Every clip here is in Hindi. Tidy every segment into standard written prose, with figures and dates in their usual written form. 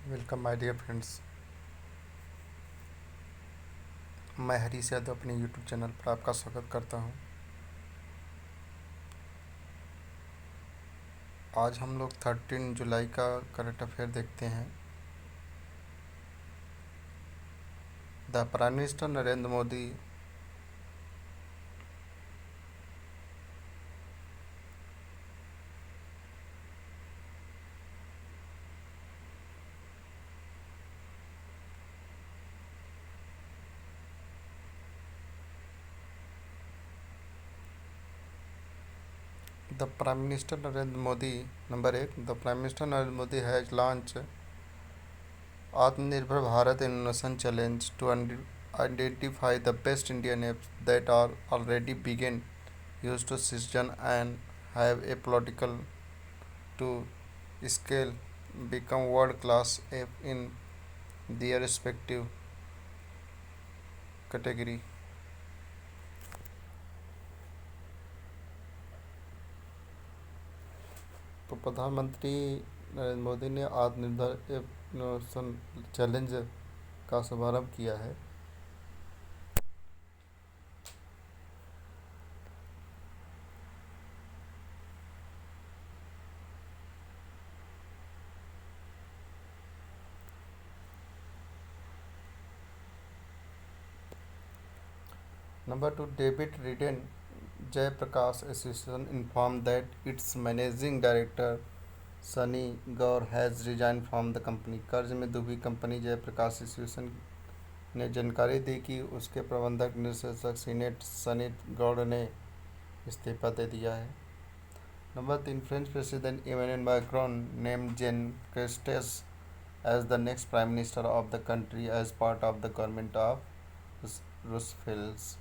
Welcome my dear friends. मैं हरीश यादव अपने यूट्यूब चैनल पर आपका स्वागत करता हूं। आज हम लोग 13 जुलाई का करंट अफेयर देखते हैं। The prime minister Narendra Modi the prime minister Narendra Modi number 1 the prime minister Narendra Modi has launch Atmanirbhar Bharat innovation challenge to identify the best Indian apps that are already being used to citizen and have a political to scale become world class app in their respective category। तो प्रधानमंत्री नरेंद्र मोदी ने आत्मनिर्भर इनोवेशन चैलेंज का शुभारंभ किया है। नंबर 2 डेविड रिडेन Jaiprakash association inform that its managing director Sunny Gaur has resign from the company. कर्ज में डूबी कंपनी जयप्रकाश एसोसिएशन ने जानकारी दी कि उसके प्रबंधक निर्देशक सीनेट सनी गौड़ ने इस्तीफा दे दिया है। Number 3 French president Emmanuel Macron named Jean Castex as the next prime minister of the country as part of the government of रूसफेल्ट।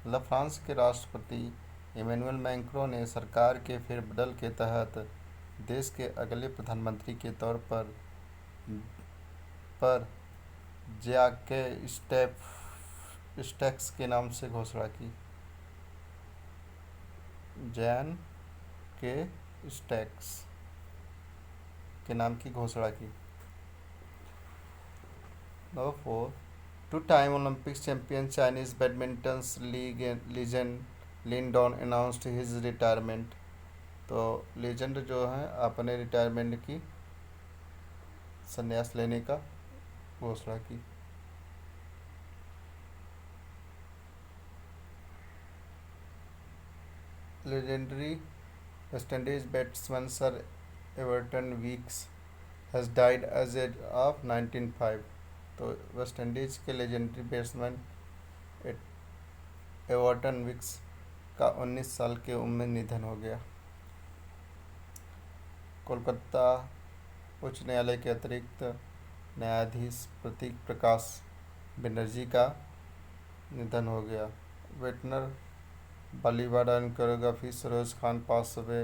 मतलब फ्रांस के राष्ट्रपति इमैनुअल मैक्रों ने सरकार के फेरबदल के तहत देश के अगले प्रधानमंत्री के तौर पर जैके स्टैक्स के नाम से घोषणा की। जैन के स्टैक्स के नाम की घोषणा की। Number 4 two-time Olympics champion Chinese badminton legend Lin Dan announced his retirement। तो लेजेंड जो है अपने रिटायरमेंट की संन्यास लेने का घोषणा की। Legendary West Indies batsman sir Everton Weekes has died as as of 1905। तो वेस्ट इंडीज के लेजेंडरी बैट्समैन एवर्टन विक्स का 19 साल की उम्र में निधन हो गया। कोलकाता उच्च न्यायालय के अतिरिक्त न्यायाधीश प्रतीक प्रकाश बनर्जी का निधन हो गया। वेटनर Bollywood and choreography Saroj Khan pass away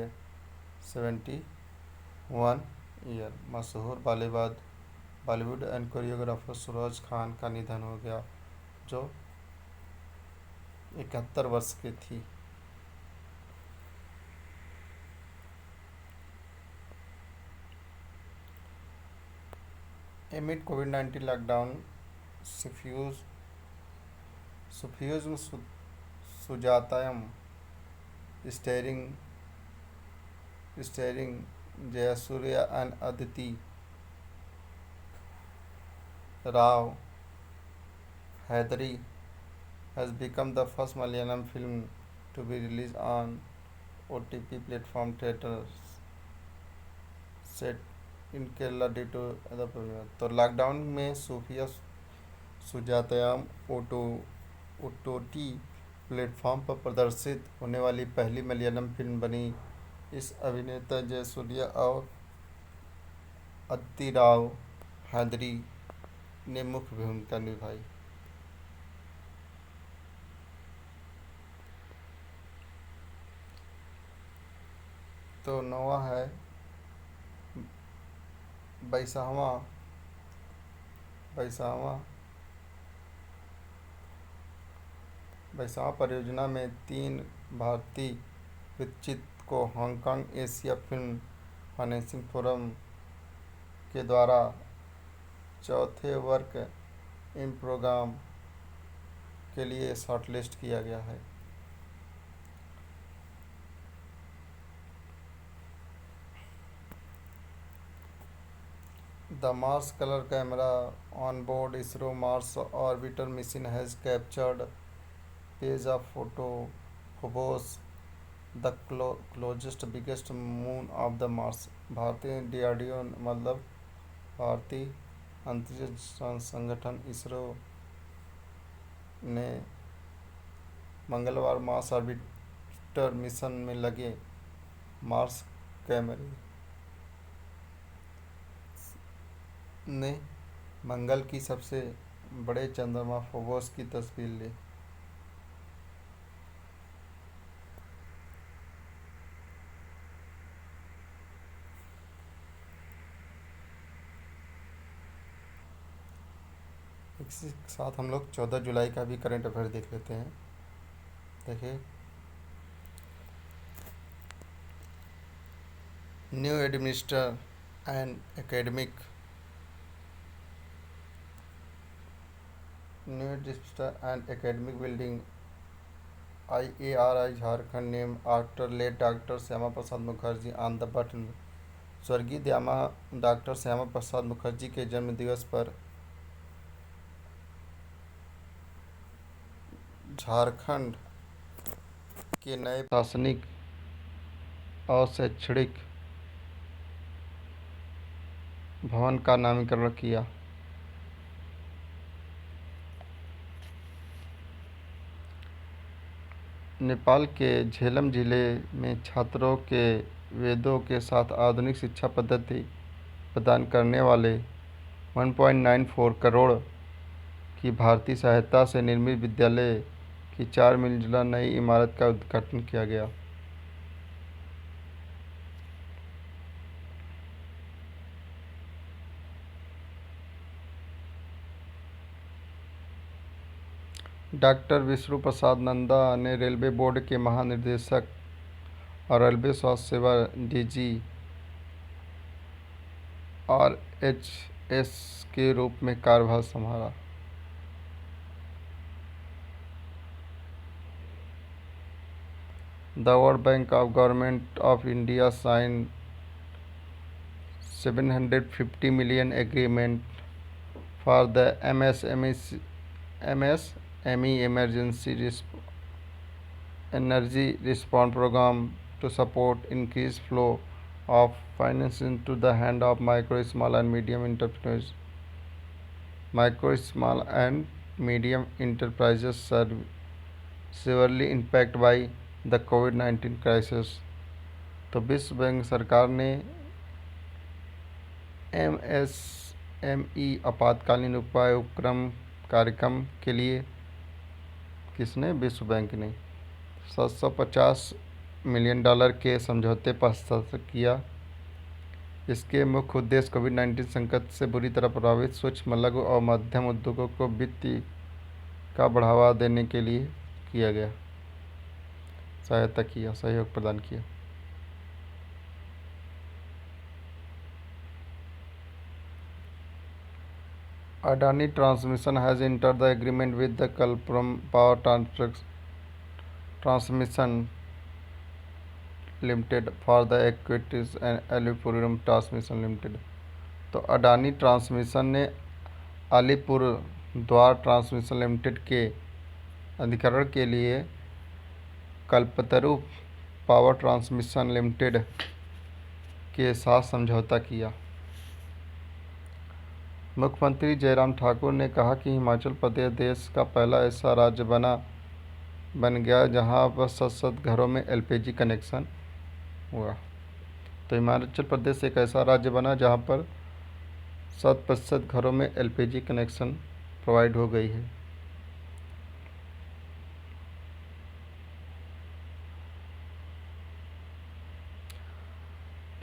71 year. मशहूर Bollywood and choreographer Saroj Khan का निधन हो गया जो 71 वर्ष की थी। एमिड कोविड-19 lockdown Sufiyum Sujatayum starring Jayasurya and Aditi Rao Hydari has become the first Malayalam film to be released on OTT platform theaters set in Kerala due to other problem। तो लॉकडाउन में सूफिया सुजातयाम OTT प्लेटफॉर्म पर प्रदर्शित होने वाली पहली मलयालम फिल्म बनी। इस अभिनेता जयसूर्या और अदिति राव हैदरी ने मुख्य भूमिका निभाई। तो नौवा है बैसावा परियोजना में 3 भारतीय वित्तचित को Hong Kong Asia film financing forum के द्वारा चौथे वर्क इन प्रोग्राम के लिए शॉर्टलिस्ट किया गया है। The Mars Color camera on board ISRO Mars orbiter mission has captured page of photo Phobos, the closest biggest moon of the Mars। भारतीय डीआरडीओ मतलब भारतीय अंतरिक्ष संगठन इसरो ने मंगलवार मार्स ऑर्बिटर मिशन में लगे मार्स कैमरे ने मंगल की सबसे बड़े चंद्रमा फोबोस की तस्वीर ली। इसी के साथ हम लोग 14 जुलाई का भी करंट अफेयर देख लेते हैं। देखिए, new administer and academic building IARI Jharkhand name after late doctor Shyama Prasad Mukherjee on the button. स्वर्गीय डॉक्टर श्यामा प्रसाद मुखर्जी के जन्म दिवस पर झारखंड के नए प्रशासनिक और शैक्षणिक भवन का नामकरण किया। नेपाल के झेलम जिले में छात्रों के वेदों के साथ आधुनिक शिक्षा पद्धति प्रदान करने वाले 1.94 करोड़ की भारतीय सहायता से निर्मित विद्यालय की 4 मंजिला नई इमारत का उद्घाटन किया गया। डॉक्टर विष्णु प्रसाद नंदा ने रेलवे बोर्ड के महानिदेशक और रेलवे स्वास्थ्य सेवा DG RHS के रूप में कार्यभार संभाला। The World Bank of Government of India signed $750 million agreement for the MSME Emergency Energy Response Program to support increased flow of finance into the hand of micro, small and medium enterprises. Micro, small and medium enterprises severely impacted by the COVID-19 crisis। तो विश्व बैंक सरकार ने MSME आपातकालीन उपाय उपक्रम कार्यक्रम के लिए किसने विश्व बैंक ने $750 मिलियन के समझौते पर हस्ताक्षर किया। इसके मुख्य उद्देश्य कोविड-19 संकट से बुरी तरह प्रभावित सूक्ष्म, लघु और मध्यम उद्योगों को वित्त का बढ़ावा देने के लिए किया गया, सहयोग प्रदान किया। Adani Transmission has entered the agreement with the Kalpam Power Transmission Limited for the equities and Alipuram Transmission Limited। तो अडानी ट्रांसमिशन ने अलीपुरद्वार ट्रांसमिशन लिमिटेड के अधिग्रहण के लिए कल्पतरु पावर ट्रांसमिशन लिमिटेड के साथ समझौता किया। मुख्यमंत्री जयराम ठाकुर ने कहा कि हिमाचल प्रदेश देश का पहला ऐसा राज्य बन गया जहां पर शत घरों में LPG कनेक्शन हुआ। तो हिमाचल प्रदेश एक ऐसा राज्य बना जहां पर 100% घरों में LPG कनेक्शन प्रोवाइड हो गई है।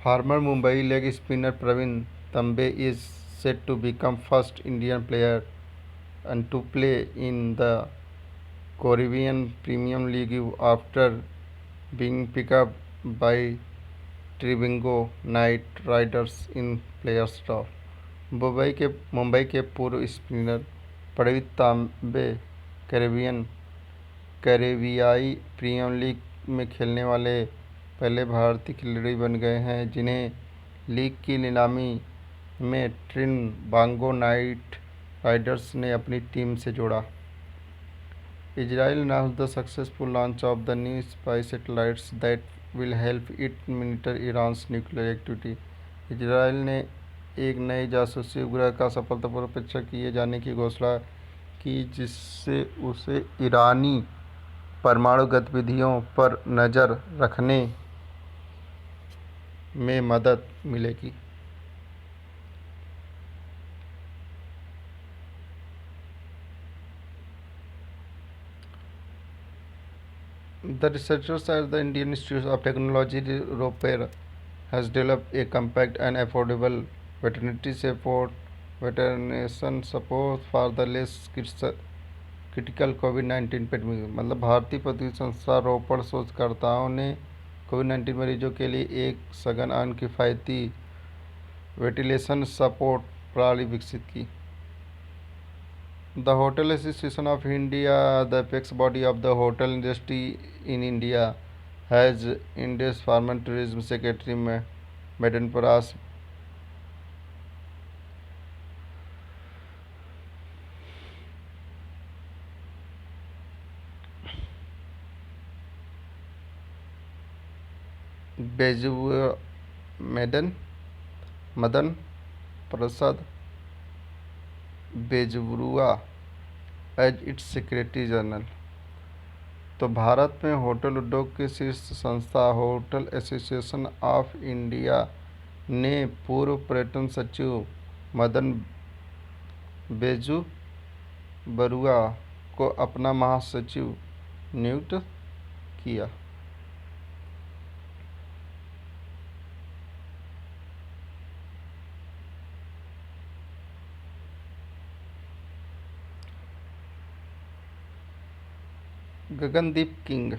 Former Mumbai leg spinner Praveen Tambe is set to become first Indian player and to play in the Caribbean Premium League after being picked up by Trivingo Knight Riders in players draft। Mumbai के पूर्व स्पिनर प्रवीण तांबे कैरेबियाई प्रीमियर लीग में खेलने वाले पहले भारतीय खिलाड़ी बन गए हैं जिन्हें लीग की नीलामी में ट्रिनबागो नाइट राइडर्स ने अपनी टीम से जोड़ा। Israel announced the successful launch of the new spy satellites that will help it monitor Iran's nuclear activity. Israel ने एक नए जासूसी उपग्रह का सफलतापूर्वक परीक्षण किए जाने की घोषणा की जिससे उसे ईरानी परमाणु गतिविधियों पर नज़र रखने में मदद मिलेगी। The researchers at the Indian Institute of Technology, ROPER, has developed a compact and affordable veterinary support for the less critical COVID-19 pandemic. मतलब भारतीय प्रौद्योगिकी संस्था रोपड़ शोधकर्ताओं ने कोविड-19 मरीजों के लिए एक सघन और किफ़ायती वेंटिलेशन सपोर्ट प्रणाली विकसित की। The Hotel Association of India, the apex body of the hotel industry in India, has India's former tourism secretary Madan Paras Madan Prasad Bezbaruah as its secretary general. तो भारत में होटल उद्योग की शीर्ष संस्था होटल एसोसिएशन ऑफ इंडिया ने पूर्व पर्यटन सचिव मदन बेजबरुआ को अपना महासचिव नियुक्त किया। Gagandeep king,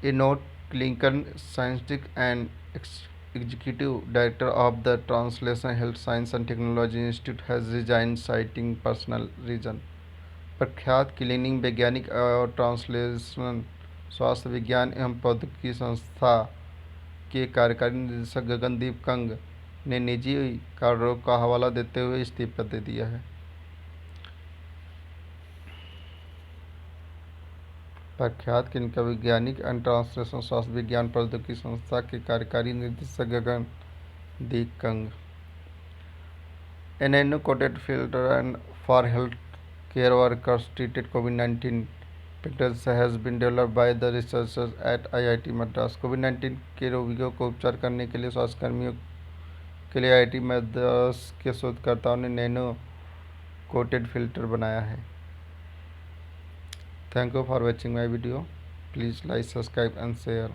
a note Lincoln scientist and executive director of the Translation Health Science and Technology Institute, has resigned citing personal reason। प्रख्यात क्लीनिंग वैज्ञानिक और ट्रांसलेशन स्वास्थ्य विज्ञान एवं प्रौद्योगिकी संस्था के कार्यकारी निदेशक गगनदीप कंग ने निजी कारणों का हवाला देते हुए इस्तीफा दे दिया है। प्रख्यात क्लिनिकल वैज्ञानिक एंड ट्रांसलेशन स्वास्थ्य विज्ञान प्रौद्योगिकी संस्था के कार्यकारी निदेशक Gagandeep Kang. A nano-coated filter and for health care workers treated COVID-19 patients has been developed by the researchers at IIT Madras। COVID-19 के रोगियों को उपचार करने के लिए स्वास्थ्यकर्मियों के लिए IIT मद्रास के शोधकर्ताओं ने नैनो कोटेड फिल्टर बनाया है। Thank you for watching my video. Please like, subscribe and share.